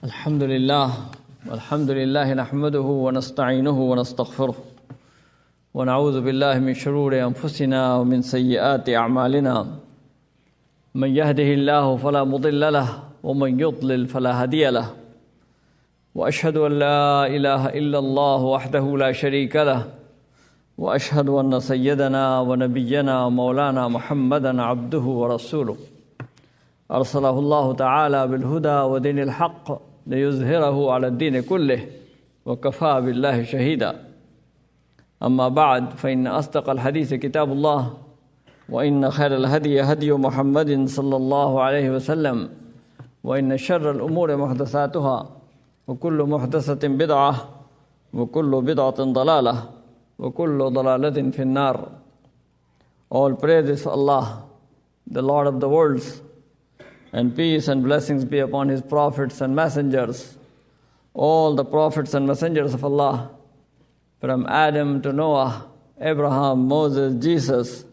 الحمد لله نحمده ونستعينه ونستغفره ونعوذ بالله من شرور أنفسنا ومن سيئات أعمالنا من يهده الله فلا مضل له ومن يضلل فلا هادي له وأشهد أن لا إله إلا الله وحده لا شريك له وأشهد أن سيدنا ونبينا مولانا محمدا عبده ورسوله أرسله الله تعالى بالهدى ودين الحق ليظهره على الدين كله وكفى بالله شهيدا أما بعد فإن أصدق الحديث كتاب الله وإن خير الهدي هدي محمد صلى الله عليه وسلم وإن شر الأمور محدثاتها وكل محدثة بدعة وكل بدعة ضلالة وكل ضلالة في النار. All praises for Allah, the Lord of the worlds, and peace and blessings be upon His prophets and messengers, all the prophets and messengers of Allah, from Adam to Noah, Abraham, Moses, Jesus,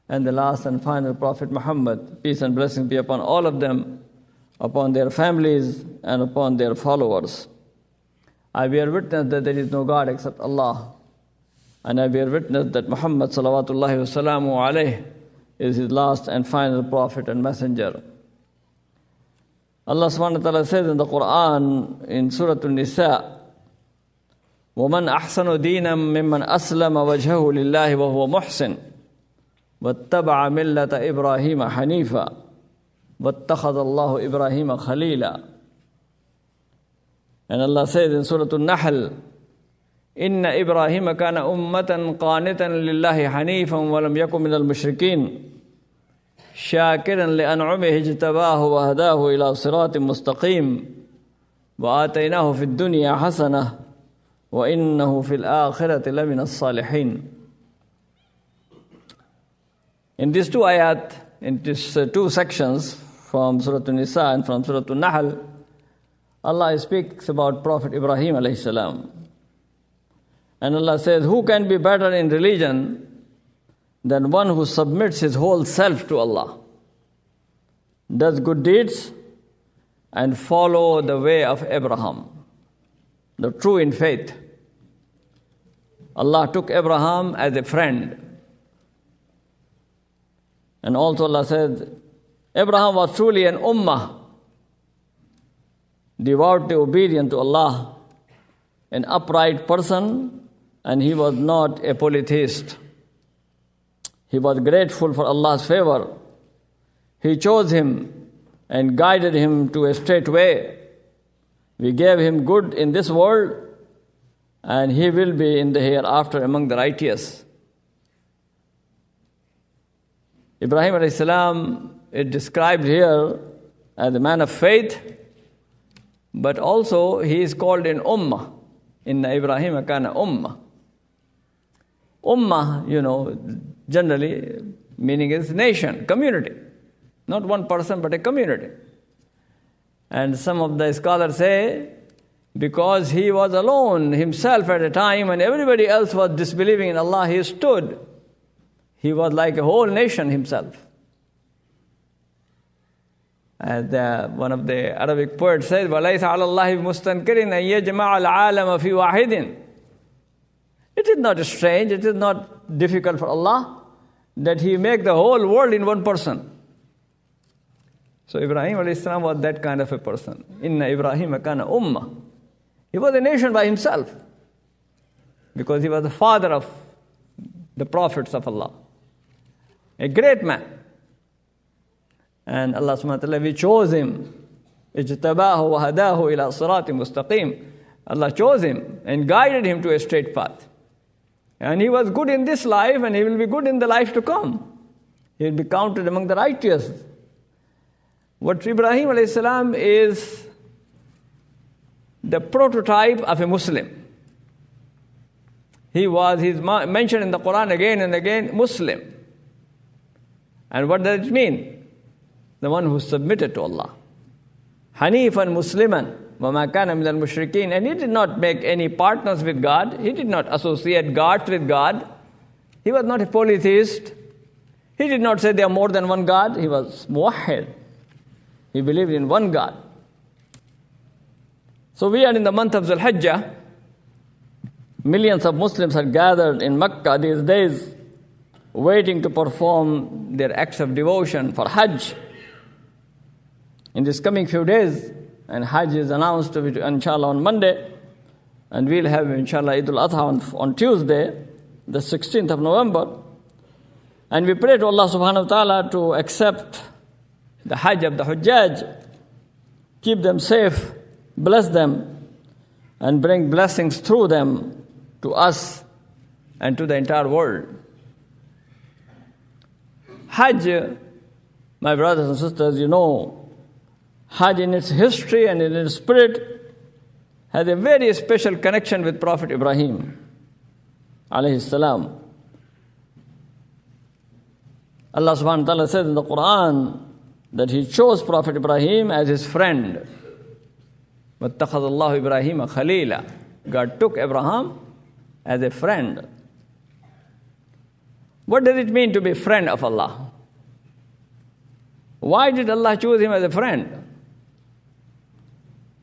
and the last and final Prophet Muhammad. Peace and blessings be upon all of them, upon their families, and upon their followers. I bear witness that there is no God except Allah, and I bear witness that Muhammad salawatullahi wasalamu alayhi is His last and final Prophet and messenger. Allah subhanahu wa ta'ala says in the Quran in Surah An-Nisa, وَمَنْ أَحْسَنُ دِينًا مِمَّنْ أَسْلَمَ وَجْهَهُ لِلَّهِ وَهُوَ مُحْسِنٌ وَاتَّبَعَ مِلَّةَ إِبْرَاهِيمَ حَنِيفًا وَاتَّخَذَ اللَّهُ إِبْرَاهِيمَ خَلِيلًا. And Allah says in Surah An-Nahl, إِنَّ إِبْرَاهِيمَ كَانَ أُمَّةً قَانِتًا لِلَّهِ حَنِيفًا وَلَمْ يَكُنْ مِنَ الْمُشْرِكِينَ شاكرا لأنعمه اجتباه وهداه إلى صراط مستقيم وآتيناه في الدنيا حسنة وإنه في الآخرة لمن الصالحين. In these two ayat, in these two sections from Surah An-Nisa and from Surah An-Nahl, Allah speaks about Prophet Ibrahim alayhi salam. And Allah says, who can be better in religion than one who submits his whole self to Allah, does good deeds, and follow the way of Abraham, the true in faith. Allah took Abraham as a friend. And also Allah said, Abraham was truly an ummah, devoutly obedient to Allah, an upright person, and he was not a polytheist. He was grateful for Allah's favor. He chose him and guided him to a straight way. We gave him good in this world, and he will be in the hereafter among the righteous. Ibrahim alayhi salam is described here as a man of faith, but also he is called an ummah. Inna Ibrahim kana ummah. Ummah, generally meaning is nation, community. Not one person, but a community. And some of the scholars say, because he was alone himself at a time and everybody else was disbelieving in Allah, he stood. He was like a whole nation himself. As one of the Arabic poets says, وَلَيْسَ عَلَى اللَّهِ مُسْتَنْكِرٍ أَن يَجْمَعَ الْعَالَمَ فِي وَاحِدٍ. It is not strange, it is not difficult for Allah that He make the whole world in one person. So Ibrahim alayhi salam was that kind of a person. Inna Ibrahim kana ummah. He was a nation by himself because he was the father of the prophets of Allah. A great man. And Allah subhanahu wa ta'ala, we chose him. اجتباه وهداه إلى صراط مستقيم. Allah chose him and guided him to a straight path. And he was good in this life, and he will be good in the life to come. He will be counted among the righteous. What Ibrahim alayhi salam is the prototype of a Muslim. He's mentioned in the Quran again and again, Muslim. And what does it mean? The one who submitted to Allah. Hanifan Musliman. وَمَا كَانَ مِنَ الْمُشْرِكِينَ. And he did not make any partners with God. He did not associate gods with God. He was not a polytheist. He did not say there are more than one God. He was muwahhid. He believed in one God. So we are in the month of Dhul-Hijjah. Millions of Muslims are gathered in Mecca these days, waiting to perform their acts of devotion for Hajj. In this coming few days, and Hajj is announced to be, inshallah, on Monday, and we'll have, inshallah, Eid al-Adha on Tuesday, the 16th of November. And we pray to Allah subhanahu wa ta'ala to accept the Hajj of the Hujjaj, keep them safe, bless them, and bring blessings through them to us and to the entire world. Hajj, my brothers and sisters, you know, Hajj in its history and in its spirit has a very special connection with Prophet Ibrahim, alayhi salam. Allah subhanahu wa ta'ala says in the Quran that He chose Prophet Ibrahim as His friend. وَاتَّخَذَ اللَّهُ إِبْرَاهِيمَ خَلِيلًا. God took Abraham as a friend. What does it mean to be a friend of Allah? Why did Allah choose him as a friend?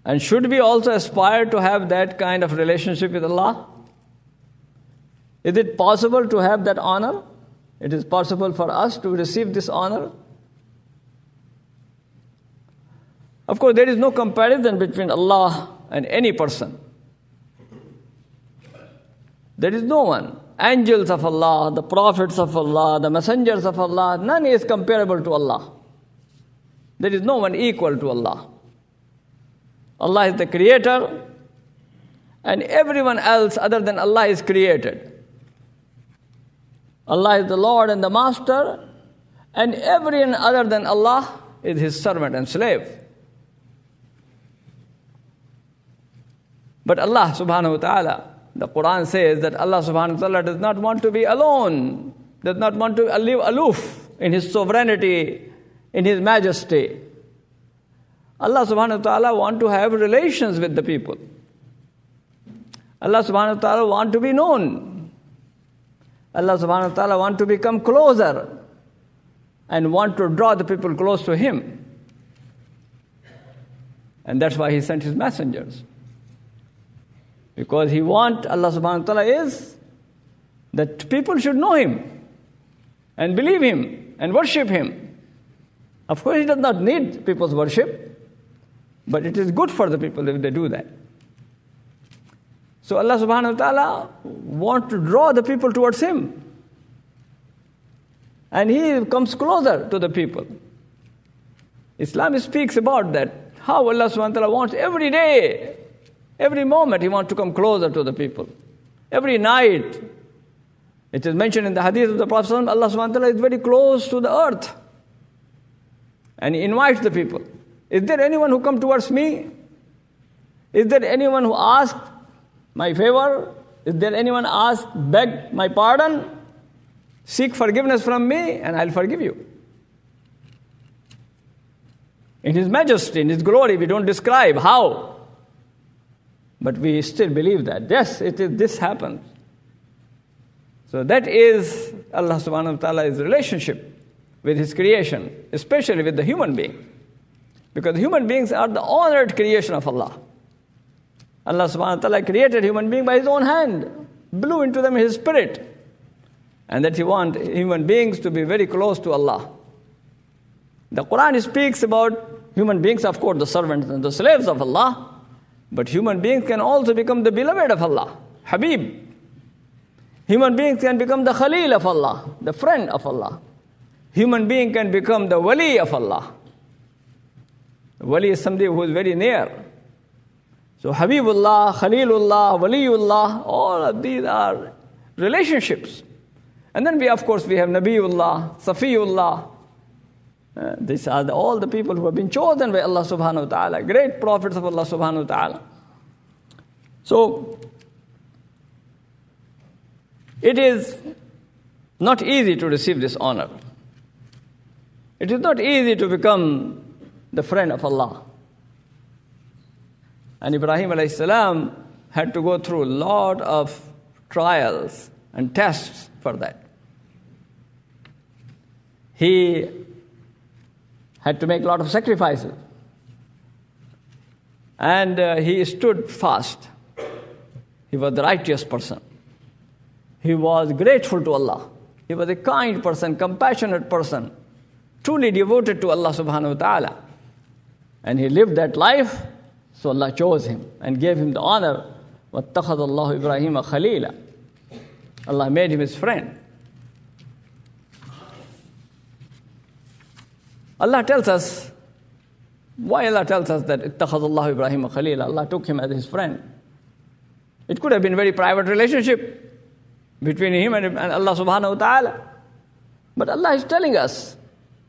And should we also aspire to have that kind of relationship with Allah? Is it possible to have that honor? It is possible for us to receive this honor? Of course, there is no comparison between Allah and any person. There is no one. Angels of Allah, the prophets of Allah, the messengers of Allah, none is comparable to Allah. There is no one equal to Allah. Allah is the creator, and everyone else other than Allah is created. Allah is the Lord and the Master, and everyone other than Allah is His servant and slave. But Allah subhanahu wa ta'ala, the Quran says that Allah subhanahu wa ta'ala does not want to be alone, does not want to live aloof in His sovereignty, in His majesty. Allah subhanahu wa ta'ala wants to have relations with the people. Allah subhanahu wa ta'ala wants to be known. Allah subhanahu wa ta'ala wants to become closer and want to draw the people close to Him. And that's why He sent His messengers. Because He wants, Allah subhanahu wa ta'ala is that people should know Him and believe Him and worship Him. Of course, He does not need people's worship, but it is good for the people if they do that. So Allah subhanahu wa ta'ala wants to draw the people towards Him. And He comes closer to the people. Islam speaks about that. How Allah subhanahu wa ta'ala wants every day, every moment He wants to come closer to the people. Every night. It is mentioned in the hadith of the Prophet ﷺ, Allah subhanahu wa ta'ala is very close to the earth. And He invites the people. Is there anyone who come towards me? Is there anyone who asks my favor? Is there anyone beg my pardon? Seek forgiveness from me and I'll forgive you. In His majesty, in His glory, we don't describe how. But we still believe that. Yes, this happens. So that is Allah subhanahu wa ta'ala's relationship with His creation, especially with the human being. Because human beings are the honored creation of Allah. Allah subhanahu wa ta'ala created human beings by His own hand, blew into them His spirit. And that He wants human beings to be very close to Allah. The Quran speaks about human beings, of course, the servants and the slaves of Allah. But human beings can also become the beloved of Allah, Habib. Human beings can become the Khalil of Allah, the friend of Allah. Human being can become the Wali of Allah. The Wali is somebody who is very near. So Habibullah, Khalilullah, Waliullah, all of these are relationships. And then we have Nabiullah, Safiullah. These are all the people who have been chosen by Allah subhanahu wa ta'ala, great prophets of Allah subhanahu wa ta'ala. So, it is not easy to receive this honor. It is not easy to become the friend of Allah. And Ibrahim alayhi salam had to go through a lot of trials and tests for that. He had to make a lot of sacrifices. And he stood fast. He was the righteous person. He was grateful to Allah. He was a kind person, compassionate person, truly devoted to Allah subhanahu wa ta'ala. And he lived that life, so Allah chose him and gave him the honor. وَاتَّخَذَ اللَّهُ إِبْرَاهِيمَ خَلِيلًا. Allah made him his friend. Allah tells us, why Allah tells us that اتَّخَذَ اللَّهُ إِبْرَاهِيمَ خَلِيلًا? Allah took him as his friend. It could have been a very private relationship between him and Allah subhanahu wa ta'ala. But Allah is telling us,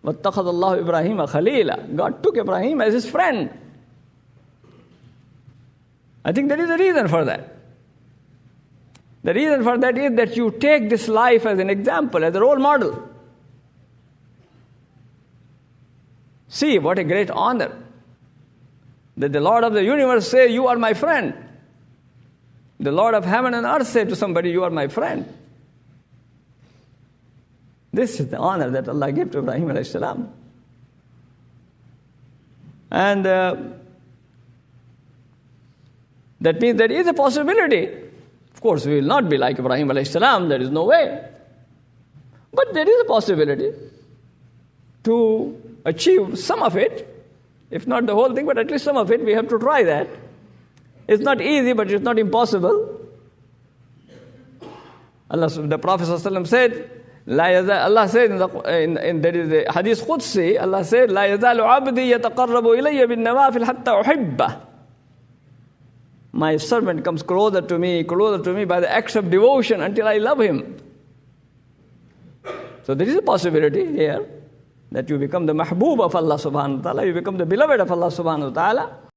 وَاتَّخَذَ اللَّهُ إِبْرَاهِيمَ خَلِيلًا. God took Ibrahim as his friend. I think there is a reason for that. The reason for that is that you take this life as an example, as a role model. See what a great honor that the Lord of the universe say, you are my friend. The Lord of heaven and earth say to somebody, you are my friend. This is the honor that Allah gave to Ibrahim alayhi salam. And that means there is a possibility. Of course, we will not be like Ibrahim alayhi salam, there is no way. But there is a possibility to achieve some of it, if not the whole thing, but at least some of it. We have to try that. It's not easy, but it's not impossible. The Prophet ﷺ said, Allah said, there is a hadith Qudsi, Allah said, لا يزال عبدي يتقرب إلي بالنوافل حتى أحبه. My servant comes closer to me by the acts of devotion until I love him. So there is a possibility here that you become the mahboob of Allah subhanahu wa ta'ala, you become the beloved of Allah subhanahu wa ta'ala.